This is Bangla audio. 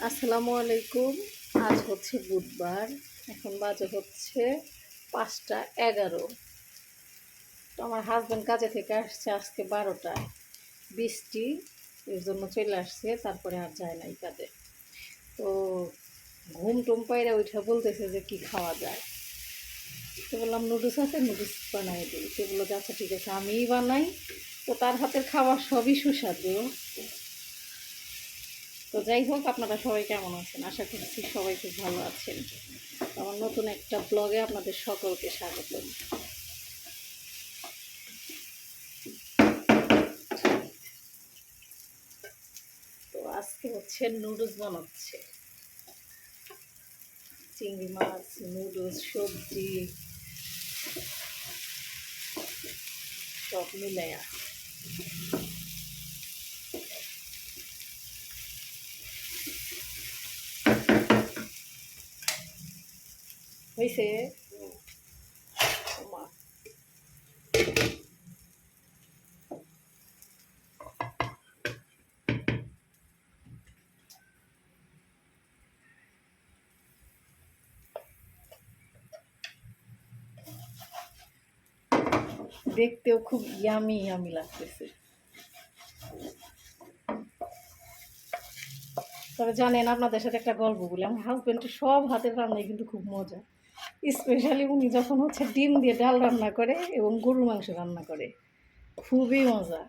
আসসালামু আলাইকুম। আজ হচ্ছে বুধবার। এখন বাজে হচ্ছে 5টা 11। তো আমার হাজব্যান্ড কাজে থেকে আসছে আজকে 12টায়। বৃষ্টি এর জন্য চলে আসছে, তারপরে আর যায় নাই কাজে। তো ঘুম টুম পাইরা ওইটা বলতেছে যে কি খাওয়া যায়। তো বললাম নুডলস আছে, নুডলস বানাই দিই। সেগুলো যাচ্ছে ঠিক আছে, আমিই বানাই। তো তার হাতের খাবার সবই সুস্বাদু। তো যাই হোক, আপনারা সবাই কেমন আছেন? আশা করছি সবাই খুব ভালো আছেন। আমার নতুন একটা ব্লগে আপনাদের সকলকে স্বাগত। তো আজকে হচ্ছে নুডলস বানাচ্ছে, চিংড়ি মাছ, নুডলস, সবজি সব মিলাইয়া। হয়েছে মা, দেখতেও খুব ইয়ামি ইয়ামি লাগতেছে। তবে জানেন, আপনাদের সাথে একটা গল্প বলি। আমার হাজব্যান্ডের সব হাতের রান্নাই কিন্তু খুব মজা। স্পেশালি উনি যখন হচ্ছে ডিম দিয়ে ডাল রান্না করে এবং গরুর মাংস রান্না করে, খুবই মজা।